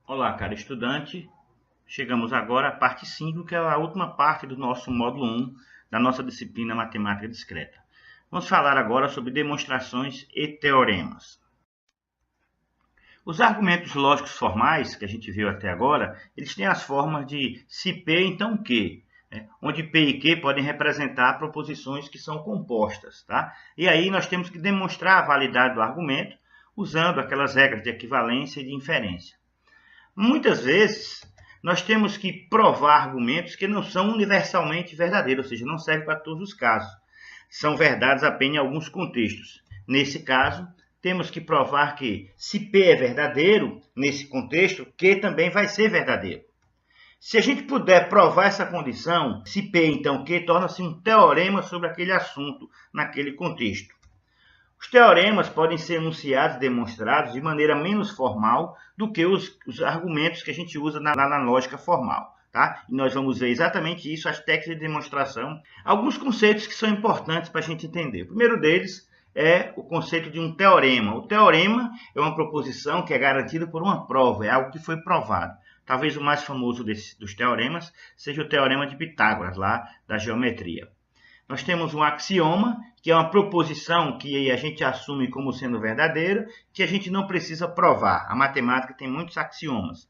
Olá, caro estudante, chegamos agora à parte 5, que é a última parte do nosso módulo 1 da nossa disciplina Matemática Discreta. Vamos falar agora sobre demonstrações e teoremas. Os argumentos lógicos formais, que a gente viu até agora, eles têm as formas de se P, então Q, onde P e Q podem representar proposições que são compostas, tá? E aí nós temos que demonstrar a validade do argumento usando aquelas regras de equivalência e de inferência. Muitas vezes, nós temos que provar argumentos que não são universalmente verdadeiros, ou seja, não servem para todos os casos. São verdades apenas em alguns contextos. Nesse caso, temos que provar que, se P é verdadeiro, nesse contexto, Q também vai ser verdadeiro. Se a gente puder provar essa condição, se P, então Q, torna-se um teorema sobre aquele assunto, naquele contexto. Os teoremas podem ser enunciados e demonstrados de maneira menos formal do que os argumentos que a gente usa na lógica formal. Tá? E nós vamos ver exatamente isso, as técnicas de demonstração. Alguns conceitos que são importantes para a gente entender. O primeiro deles é o conceito de um teorema. O teorema é uma proposição que é garantida por uma prova, é algo que foi provado. Talvez o mais famoso dos teoremas seja o teorema de Pitágoras, lá da geometria. Nós temos um axioma, que é uma proposição que a gente assume como sendo verdadeira, que a gente não precisa provar. A matemática tem muitos axiomas.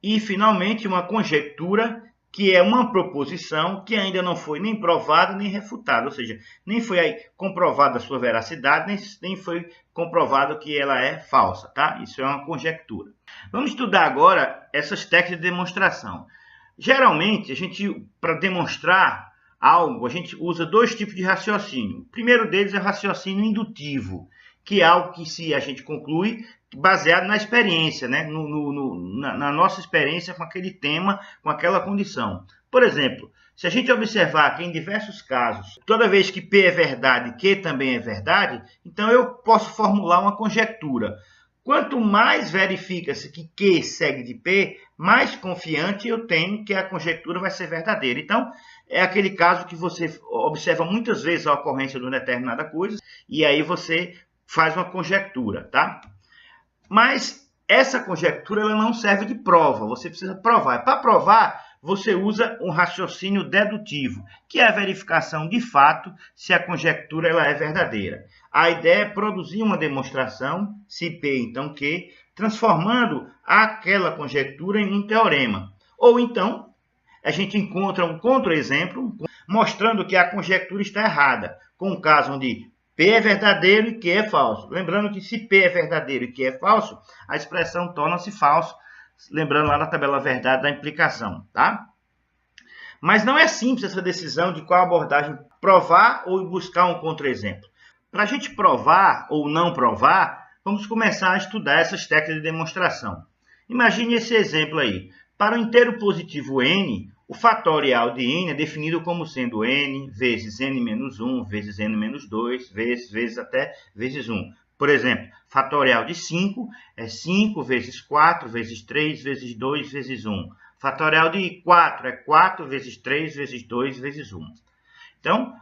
E, finalmente, uma conjectura, que é uma proposição que ainda não foi nem provada nem refutada, ou seja, nem foi comprovada a sua veracidade, nem foi comprovado que ela é falsa, tá? Isso é uma conjectura. Vamos estudar agora essas técnicas de demonstração. Geralmente, para demonstrar algo, a gente usa dois tipos de raciocínio. O primeiro deles é o raciocínio indutivo, que é algo que a gente conclui baseado na experiência, né? Na nossa experiência com aquele tema, com aquela condição. Por exemplo, se a gente observar que em diversos casos, toda vez que P é verdade, Q também é verdade, então eu posso formular uma conjectura. Quanto mais verifica-se que Q segue de P, mais confiante eu tenho que a conjectura vai ser verdadeira. Então, é aquele caso que você observa muitas vezes a ocorrência de uma determinada coisa e aí você faz uma conjectura, tá? Mas essa conjectura ela não serve de prova, você precisa provar. Para provar, você usa um raciocínio dedutivo, que é a verificação de fato se a conjectura ela é verdadeira. A ideia é produzir uma demonstração, se P então Q, transformando aquela conjectura em um teorema. Ou então, a gente encontra um contra-exemplo mostrando que a conjectura está errada, com o caso onde P é verdadeiro e Q é falso. Lembrando que se P é verdadeiro e Q é falso, a expressão torna-se falso, lembrando lá na tabela verdade da implicação, tá? Mas não é simples essa decisão de qual abordagem provar ou buscar um contra-exemplo. Para a gente provar ou não provar, vamos começar a estudar essas técnicas de demonstração. Imagine esse exemplo aí. Para o inteiro positivo n, o fatorial de n é definido como sendo n vezes n-1 vezes n-2 vezes até vezes 1. Por exemplo, fatorial de 5 é 5 vezes 4 vezes 3 vezes 2 vezes 1. Fatorial de 4 é 4 vezes 3 vezes 2 vezes 1. Então,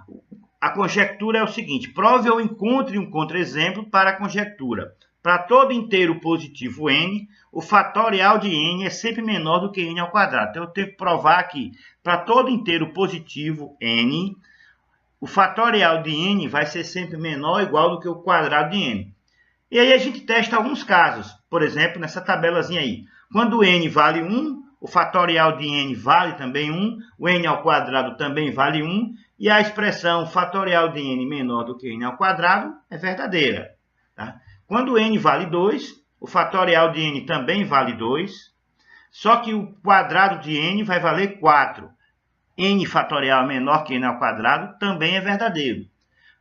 a conjectura é o seguinte: prove ou encontre um contra-exemplo para a conjectura. Para todo inteiro positivo n, o fatorial de n é sempre menor do que n ao quadrado. Então, eu tenho que provar que, para todo inteiro positivo n, o fatorial de n vai ser sempre menor ou igual do que o quadrado de n. E aí a gente testa alguns casos. Por exemplo, nessa tabelazinha aí. Quando n vale 1, o fatorial de n vale também 1, o n ao quadrado também vale 1, e a expressão fatorial de n menor do que n ao quadrado é verdadeira. Tá? Quando n vale 2, o fatorial de n também vale 2, só que o quadrado de n vai valer 4. N fatorial menor que n ao quadrado também é verdadeiro.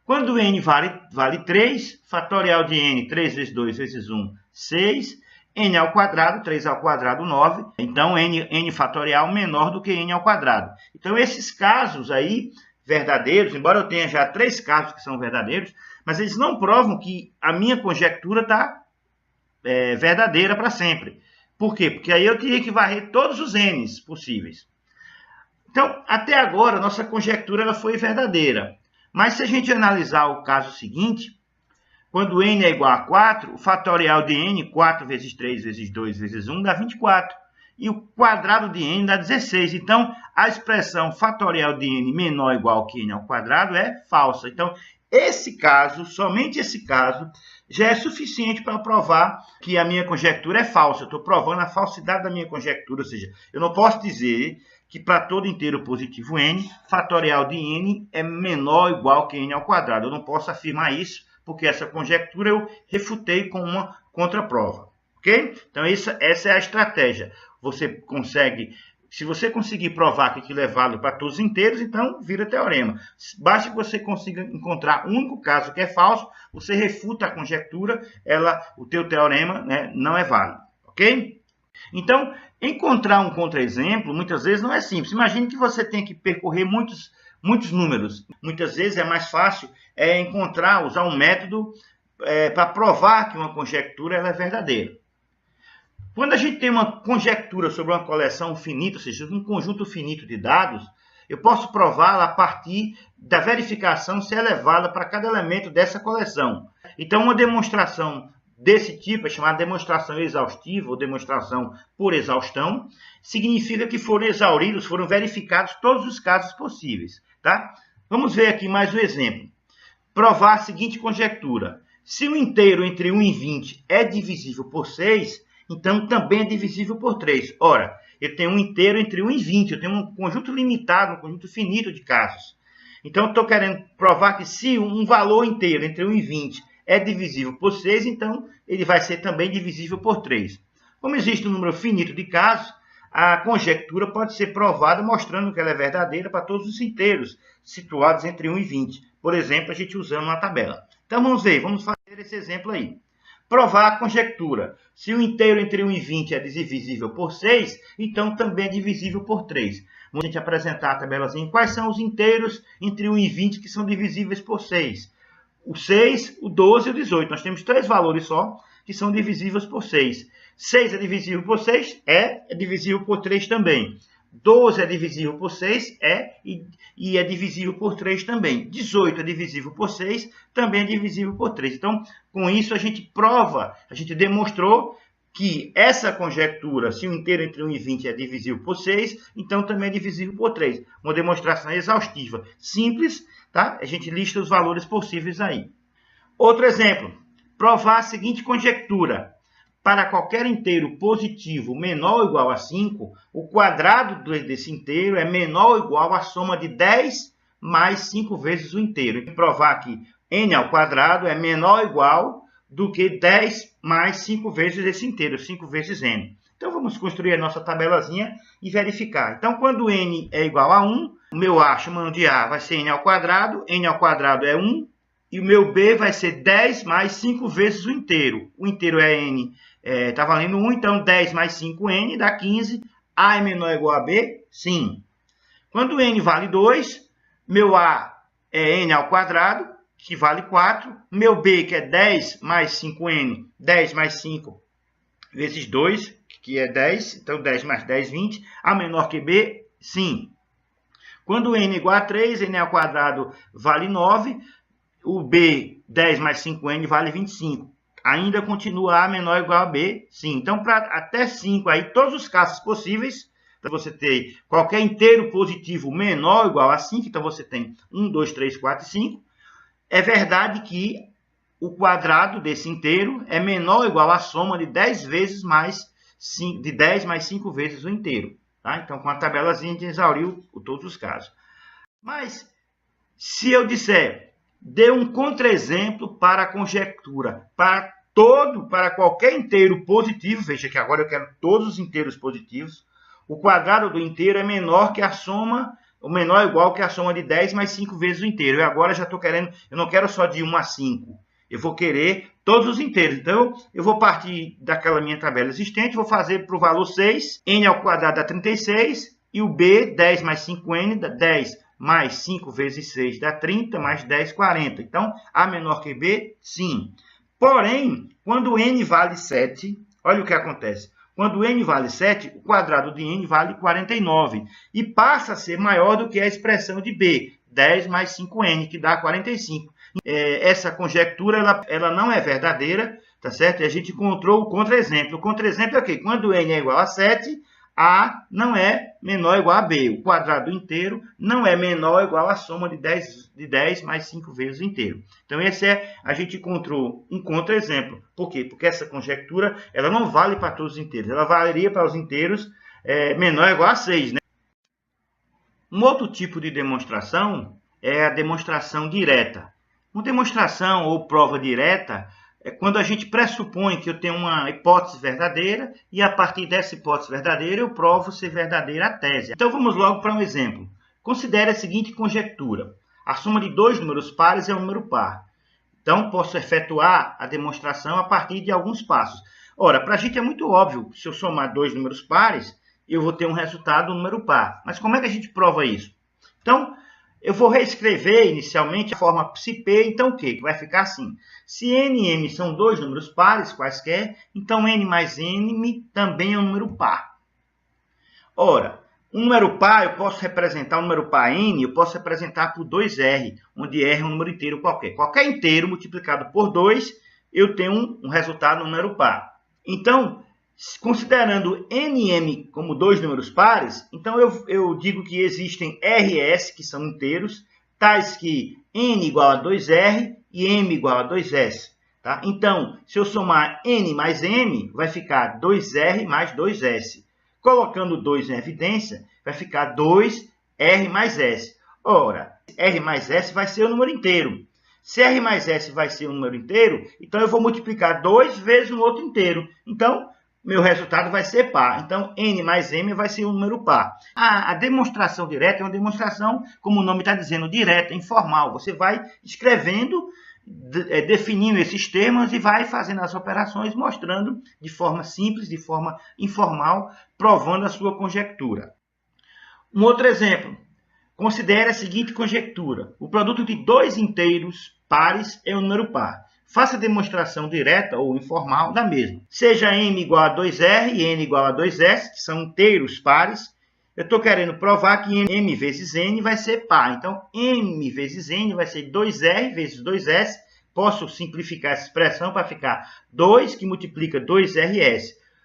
Quando n vale 3, fatorial de n, 3 vezes 2 vezes 1, 6. N ao quadrado, 3 ao quadrado, 9. Então, n fatorial menor do que n ao quadrado. Então, esses casos aí, verdadeiros, embora eu tenha já 3 casos que são verdadeiros, mas eles não provam que a minha conjectura está verdadeira para sempre. Por quê? Porque aí eu teria que varrer todos os n's possíveis. Então, até agora, nossa conjectura ela foi verdadeira. Mas se a gente analisar o caso seguinte, quando n é igual a 4, o fatorial de n, 4 vezes 3 vezes 2 vezes 1, dá 24. E o quadrado de n dá 16. Então, a expressão fatorial de n menor ou igual que n ao quadrado é falsa. Então, esse caso, somente esse caso, já é suficiente para provar que a minha conjectura é falsa. Eu estou provando a falsidade da minha conjectura, ou seja, eu não posso dizer que para todo inteiro positivo n, fatorial de n é menor ou igual que n ao quadrado. Eu não posso afirmar isso, porque essa conjectura eu refutei com uma contraprova. Ok? Então, essa é a estratégia. Você consegue, se você conseguir provar que aquilo é válido para todos os inteiros, então vira teorema. Basta que você consiga encontrar um único caso que é falso, você refuta a conjectura, o teu teorema, né, não é válido. Ok? Então, encontrar um contra-exemplo, muitas vezes não é simples. Imagine que você tem que percorrer muitos números. Muitas vezes é mais fácil usar um método para provar que uma conjectura ela é verdadeira. Quando a gente tem uma conjectura sobre uma coleção finita, ou seja, um conjunto finito de dados, eu posso prová-la a partir da verificação se ela é válida para cada elemento dessa coleção. Então, uma demonstração desse tipo é chamada demonstração exaustiva ou demonstração por exaustão. Significa que foram verificados todos os casos possíveis. Tá? Vamos ver aqui mais um exemplo. Provar a seguinte conjectura. Se o inteiro entre 1 e 20 é divisível por 6, então também é divisível por 3. Ora, eu tenho um inteiro entre 1 e 20, eu tenho um conjunto limitado, um conjunto finito de casos. Então, eu estou querendo provar que se um valor inteiro entre 1 e 20 é divisível por 6, então ele vai ser também divisível por 3. Como existe um número finito de casos, a conjectura pode ser provada mostrando que ela é verdadeira para todos os inteiros situados entre 1 e 20. Por exemplo, a gente usando uma tabela. Então, vamos fazer esse exemplo aí. Provar a conjectura. Se o inteiro entre 1 e 20 é divisível por 6, então também é divisível por 3. Vamos a gente apresentar a tabelazinha. Quais são os inteiros entre 1 e 20 que são divisíveis por 6? O 6, o 12 e o 18. Nós temos 3 valores só que são divisíveis por 6. 6 é divisível por 6? É divisível por 3 também. 12 é divisível por 6? E é divisível por 3 também. 18 é divisível por 6? Também é divisível por 3. Então, com isso, a gente demonstrou que essa conjectura, se o inteiro entre 1 e 20 é divisível por 6, então também é divisível por 3. Uma demonstração exaustiva. Simples, tá? A gente lista os valores possíveis aí. Outro exemplo. Provar a seguinte conjectura. Para qualquer inteiro positivo menor ou igual a 5, o quadrado desse inteiro é menor ou igual à soma de 10 mais 5 vezes o inteiro. E provar que n ao quadrado é menor ou igual do que 10 mais 5 vezes esse inteiro, 5 vezes n. Então, vamos construir a nossa tabelazinha e verificar. Então, quando n é igual a 1, o meu A chamando de A vai ser n ao quadrado é 1, e o meu B vai ser 10 mais 5 vezes o inteiro. O inteiro é n, está valendo 1, então 10 mais 5n dá 15. A é menor ou igual a B? Sim. Quando n vale 2, meu A é n ao quadrado, que vale 4. Meu B, que é 10 mais 5n, 10 mais 5 vezes 2, que é 10. Então, 10 mais 10, 20. A menor que B? Sim. Quando n é igual a 3, n ao quadrado vale 9. O B, 10 mais 5n, vale 25. Ainda continua A menor ou igual a B? Sim. Então, para até 5, aí, todos os casos possíveis, para você ter qualquer inteiro positivo menor ou igual a 5, então você tem 1, 2, 3, 4 e 5. É verdade que o quadrado desse inteiro é menor ou igual à soma de 10 vezes mais 5, de 10 mais 5 vezes o inteiro. Tá? Então, com a tabelazinha, a gente exauriu todos os casos. Mas, se eu disser, dê um contra-exemplo para a conjectura, para qualquer inteiro positivo, veja que agora eu quero todos os inteiros positivos, o quadrado do inteiro é menor que a soma, o menor ou igual que a soma de 10 mais 5 vezes o inteiro. E agora já estou querendo, eu não quero só de 1 a 5, eu vou querer todos os inteiros. Então, eu vou partir daquela minha tabela existente, vou fazer para o valor 6, n ao quadrado dá 36, e o b, 10 mais 5n, dá 10 mais 5 vezes 6 dá 30, mais 10, 40. Então, A menor que B, sim. Porém, quando n vale 7, olha o que acontece. Quando n vale 7, o quadrado de n vale 49. E passa a ser maior do que a expressão de B. 10 mais 5n, que dá 45. Essa conjectura ela não é verdadeira, tá certo? E a gente encontrou o contra-exemplo. O contra-exemplo é o quê? Quando n é igual a 7, a não é menor ou igual a b. O quadrado inteiro não é menor ou igual à soma de 10 mais 5 vezes o inteiro. Então, a gente encontrou um contra-exemplo. Por quê? Porque essa conjectura ela não vale para todos os inteiros. Ela valeria para os inteiros menor ou igual a 6. Né? Um outro tipo de demonstração é a demonstração direta. Uma demonstração ou prova direta é quando a gente pressupõe que eu tenho uma hipótese verdadeira e a partir dessa hipótese verdadeira eu provo ser verdadeira a tese. Então vamos logo para um exemplo. Considere a seguinte conjectura. A soma de dois números pares é um número par. Então posso efetuar a demonstração a partir de alguns passos. Ora, para a gente é muito óbvio, se eu somar dois números pares, eu vou ter um resultado, um número par. Mas como é que a gente prova isso? Então, eu vou reescrever inicialmente a forma se P, então o quê? Vai ficar assim. Se n e m são dois números pares, quaisquer, então n mais n também é um número par. Ora, um número par, eu posso representar o número par n, eu posso representar por 2r, onde r é um número inteiro qualquer. Qualquer inteiro multiplicado por 2, eu tenho um resultado, um número par. Então, considerando n e m como dois números pares, então eu digo que existem RS, que são inteiros, tais que n igual a 2r e m igual a 2s. Tá? Então, se eu somar n mais m, vai ficar 2r mais 2s. Colocando 2 em evidência, vai ficar 2r mais s. Ora, r mais s vai ser o número inteiro. Se r mais s vai ser um número inteiro, então eu vou multiplicar 2 vezes um outro inteiro. Então, meu resultado vai ser par. Então, n mais m vai ser um número par. A demonstração direta é uma demonstração, como o nome está dizendo, direta, informal. Você vai escrevendo, definindo esses termos e vai fazendo as operações, mostrando de forma simples, de forma informal, provando a sua conjectura. Um outro exemplo. Considere a seguinte conjectura. O produto de dois inteiros pares é um número par. Faça a demonstração direta ou informal da mesma. Seja m igual a 2r e n igual a 2s, que são inteiros pares, eu estou querendo provar que m vezes n vai ser par. Então, m vezes n vai ser 2r vezes 2s. Posso simplificar essa expressão para ficar 2 que multiplica 2rs.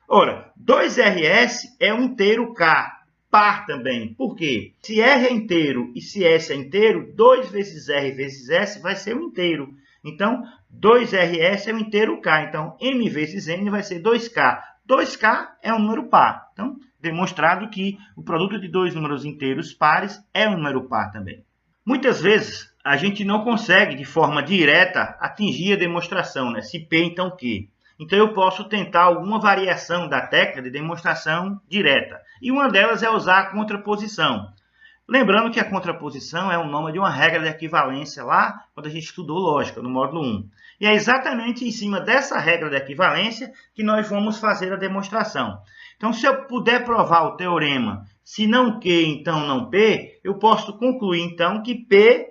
Ora, 2rs é um inteiro k, par também. Por quê? Se r é inteiro e se s é inteiro, 2 vezes r vezes s vai ser um inteiro. Então, 2rs é um inteiro k. Então, m vezes n vai ser 2k. 2k é um número par. Então, demonstrado que o produto de dois números inteiros pares é um número par também. Muitas vezes, a gente não consegue, de forma direta, atingir a demonstração, né? Se P, então Q. Então, eu posso tentar alguma variação da técnica de demonstração direta. E uma delas é usar a contraposição. Lembrando que a contraposição é o nome de uma regra de equivalência lá, quando a gente estudou lógica, no módulo 1. E é exatamente em cima dessa regra de equivalência que nós vamos fazer a demonstração. Então, se eu puder provar o teorema, se não Q, então não P, eu posso concluir, então, que P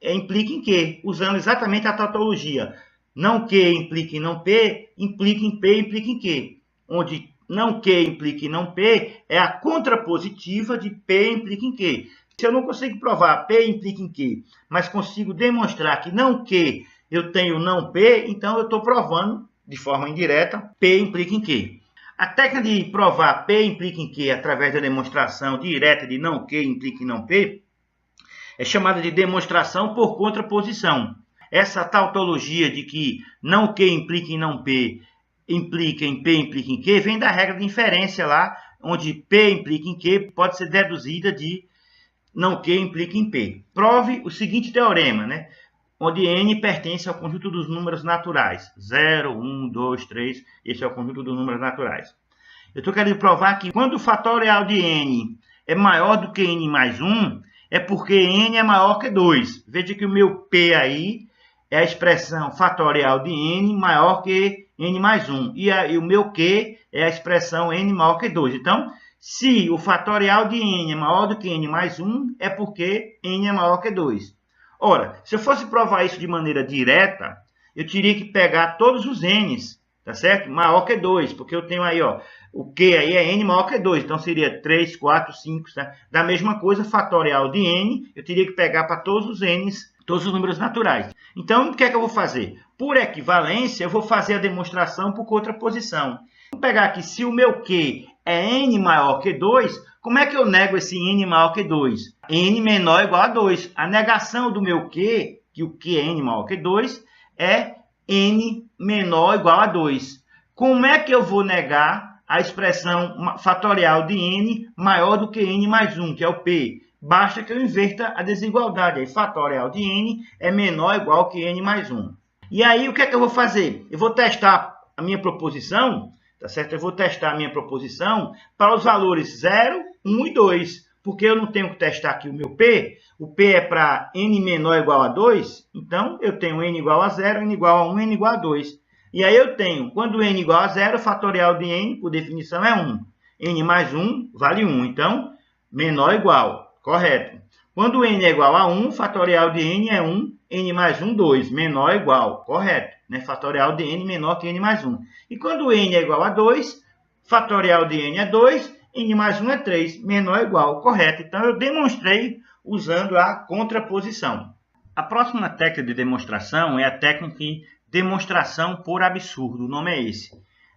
implica em Q, usando exatamente a tautologia. Não Q implica em não P, implica em P, implica em Q. Onde não Q implica em não P é a contrapositiva de P implica em Q. Se eu não consigo provar P implica em Q, mas consigo demonstrar que não Q eu tenho não P, então eu estou provando, de forma indireta, P implica em Q. A técnica de provar P implica em Q através da demonstração direta de não Q implica em não P é chamada de demonstração por contraposição. Essa tautologia de que não Q implica em não P implica em P implica em Q vem da regra de inferência lá, onde P implica em Q pode ser deduzida de não Q implica em P. Prove o seguinte teorema, né? Onde n pertence ao conjunto dos números naturais. 0, 1, 2, 3, esse é o conjunto dos números naturais. Eu estou querendo provar que quando o fatorial de n é maior do que n mais 1, é porque n é maior que 2. Veja que o meu P aí é a expressão fatorial de n maior que n mais 1. E o meu Q é a expressão n maior que 2. Então, se o fatorial de n é maior do que n mais 1, é porque n é maior que 2. Ora, se eu fosse provar isso de maneira direta, eu teria que pegar todos os n's, tá certo? Maior que 2, porque eu tenho aí, ó, o Q aí é N maior que 2, então seria 3, 4, 5, tá? Da mesma coisa, fatorial de N, eu teria que pegar para todos os N's, todos os números naturais. Então, o que é que eu vou fazer? Por equivalência, eu vou fazer a demonstração por contraposição. Vou pegar aqui, se o meu Q é N maior que 2, como é que eu nego esse N maior que 2? N menor ou igual a 2. A negação do meu Q, que o Q é N maior que 2, é N menor ou igual a 2. Como é que eu vou negar a expressão fatorial de N maior do que N mais 1, que é o P? Basta que eu inverta a desigualdade. Aí, fatorial de N é menor ou igual que N mais 1. E aí, o que é que eu vou fazer? Eu vou testar a minha proposição, tá certo? Eu vou testar a minha proposição para os valores 0, 1 e 2. Porque eu não tenho que testar aqui o meu P. O P é para N menor ou igual a 2. Então, eu tenho N igual a 0, N igual a 1, N igual a 2. E aí eu tenho, quando N igual a 0, o fatorial de N, por definição, é 1. N mais 1 vale 1. Então, menor ou igual. Correto. Quando N é igual a 1, o fatorial de N é 1. N mais 1, 2. Menor ou igual. Correto. Né? Fatorial de N menor que N mais 1. E quando N é igual a 2, fatorial de N é 2. N mais 1 é 3. Menor ou igual. Correto. Então, eu demonstrei usando a contraposição. A próxima técnica de demonstração é a técnica de demonstração por absurdo. O nome é esse.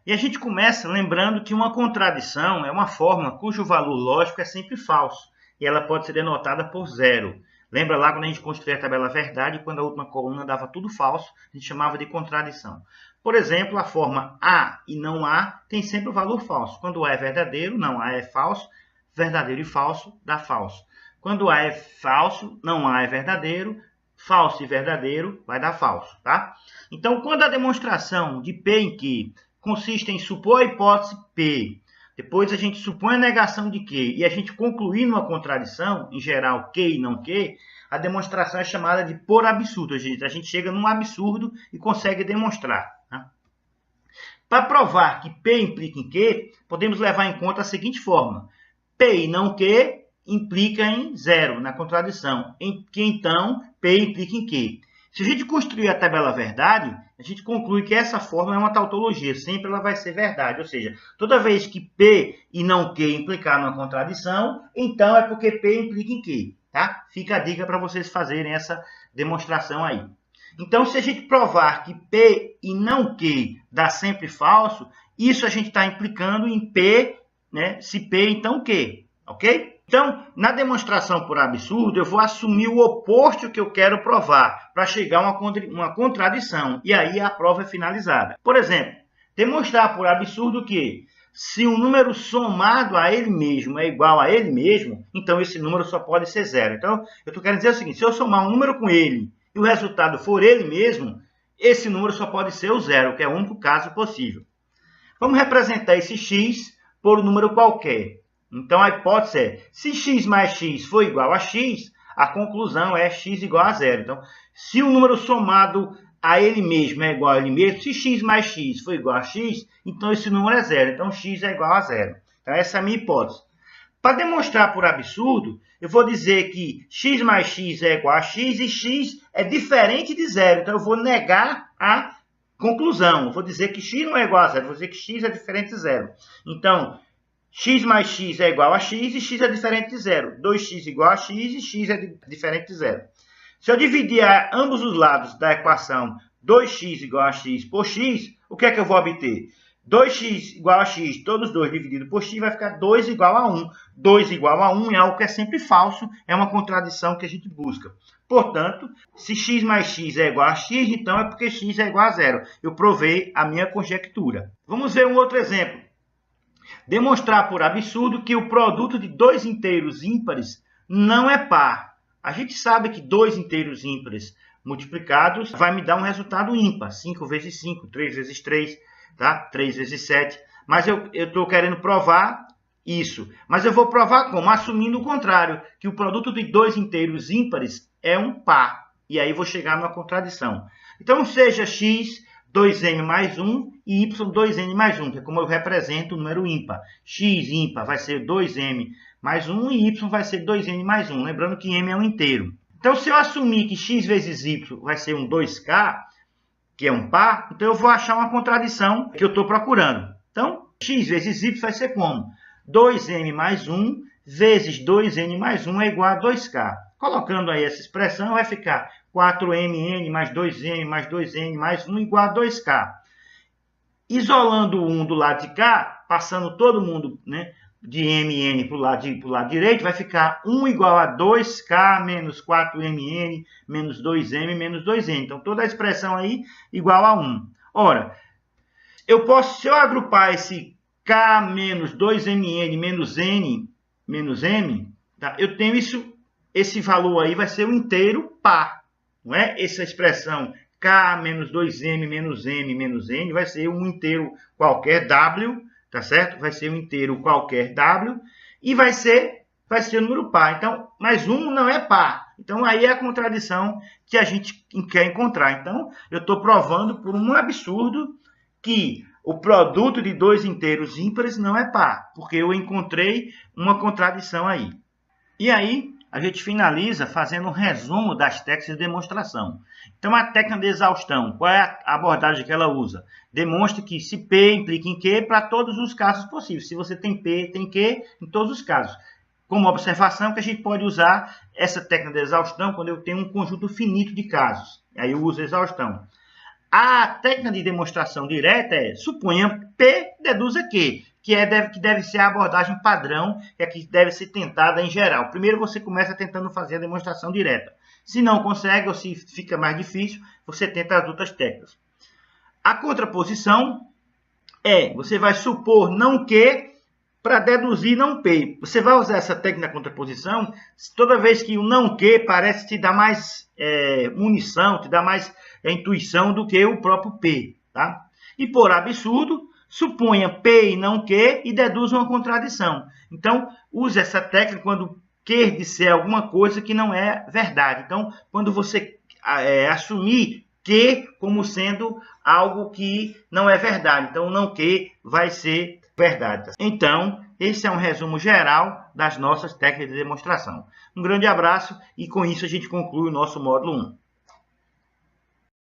E a gente começa lembrando que uma contradição é uma fórmula cujo valor lógico é sempre falso. E ela pode ser denotada por 0. Lembra lá quando a gente construía a tabela verdade, quando a última coluna dava tudo falso, a gente chamava de contradição. Por exemplo, a forma A e não A tem sempre o valor falso. Quando A é verdadeiro, não A é falso, verdadeiro e falso dá falso. Quando A é falso, não A é verdadeiro, falso e verdadeiro vai dar falso, tá? Então, quando a demonstração de P em Q consiste em supor a hipótese P, depois a gente supõe a negação de Q e a gente concluir numa contradição, em geral Q e não Q, a demonstração é chamada de por absurdo. A gente chega num absurdo e consegue demonstrar. Tá? Para provar que P implica em Q, podemos levar em conta a seguinte fórmula. P e não Q implica em 0 na contradição, em que então P implica em Q. Se a gente construir a tabela verdade, a gente conclui que essa fórmula é uma tautologia, sempre ela vai ser verdade. Ou seja, toda vez que P e não Q implicar numa contradição, então é porque P implica em Q. Tá? Fica a dica para vocês fazerem essa demonstração aí. Então, se a gente provar que P e não Q dá sempre falso, isso a gente está implicando em P, né? Se P, então Q. Ok? Então, na demonstração por absurdo, eu vou assumir o oposto que eu quero provar, para chegar a uma contradição. E aí a prova é finalizada. Por exemplo, demonstrar por absurdo que se um número somado a ele mesmo é igual a ele mesmo, então esse número só pode ser 0. Então, eu estou querendo dizer o seguinte, se eu somar um número com ele e o resultado for ele mesmo, esse número só pode ser o 0, que é o único caso possível. Vamos representar esse x por um número qualquer. Então, a hipótese é, se x mais x for igual a x, a conclusão é x igual a 0. Então, se o número somado a ele mesmo é igual a ele mesmo, se x mais x for igual a x, então esse número é 0. Então, x é igual a 0. Então, essa é a minha hipótese. Para demonstrar por absurdo, eu vou dizer que x mais x é igual a x e x é diferente de 0. Então, eu vou negar a conclusão. Eu vou dizer que x não é igual a 0. Eu vou dizer que x é diferente de 0. Então, x mais x é igual a x e x é diferente de 0. 2x igual a x e x é diferente de 0. Se eu dividir ambos os lados da equação 2x igual a x por x, o que é que eu vou obter? 2x igual a x, todos dois dividido por x, vai ficar 2 igual a 1. 2 igual a 1 é algo que é sempre falso, é uma contradição que a gente busca. Portanto, se x mais x é igual a x, então é porque x é igual a 0. Eu provei a minha conjectura. Vamos ver um outro exemplo. Demonstrar por absurdo que o produto de dois inteiros ímpares não é par. A gente sabe que dois inteiros ímpares multiplicados vai me dar um resultado ímpar. 5 vezes 5, 3 vezes 3, tá? 3 vezes 7. Mas eu estou querendo provar isso. Mas eu vou provar como? Assumindo o contrário, que o produto de dois inteiros ímpares é um par. E aí vou chegar numa contradição. Então, seja x 2m mais 1 e y 2n mais 1, que é como eu represento o número ímpar. X ímpar vai ser 2m mais 1 e y vai ser 2n mais 1. Lembrando que m é um inteiro. Então, se eu assumir que x vezes y vai ser um 2k, que é um par, então eu vou achar uma contradição que eu estou procurando. Então, x vezes y vai ser como? 2m mais 1 vezes 2n mais 1 é igual a 2k. Colocando aí essa expressão, vai ficar 4mn mais 2m mais 2n mais 1 igual a 2k. Isolando o 1 do lado de cá, passando todo mundo, né, de mn para o lado direito, vai ficar 1 igual a 2k menos 4mn menos 2m menos 2n. Então, toda a expressão aí igual a 1. Ora, se eu agrupar esse k menos 2mn menos n menos m, tá? Eu tenho esse valor aí vai ser um inteiro par. Não é? Essa expressão k menos 2m menos m menos n vai ser um inteiro qualquer w, tá certo? Vai ser um inteiro qualquer w e vai ser um número par. Então, mas 1 não é par. Então, aí é a contradição que a gente quer encontrar. Então, eu estou provando por um absurdo que o produto de dois inteiros ímpares não é par, porque eu encontrei uma contradição aí. E aí, a gente finaliza fazendo um resumo das técnicas de demonstração. Então, a técnica de exaustão, qual é a abordagem que ela usa? Demonstra que se P implica em Q para todos os casos possíveis. Se você tem P, tem Q em todos os casos. Como observação que a gente pode usar essa técnica de exaustão quando eu tenho um conjunto finito de casos. Aí eu uso a exaustão. A técnica de demonstração direta é, suponha P deduza Q, que deve ser a abordagem padrão, que é que deve ser tentada em geral. Primeiro você começa tentando fazer a demonstração direta. Se não consegue, ou se fica mais difícil, você tenta as outras técnicas. A contraposição é, você vai supor não Q para deduzir não P. Você vai usar essa técnica da contraposição toda vez que o não Q parece te dar mais munição, te dar mais intuição do que o próprio P. Tá? E por absurdo, suponha P e não Q e deduza uma contradição. Então, use essa técnica quando quer dizer alguma coisa que não é verdade. Então, quando você assumir Q como sendo algo que não é verdade. Então, não Q vai ser verdade. Então, esse é um resumo geral das nossas técnicas de demonstração. Um grande abraço e com isso a gente conclui o nosso módulo 1.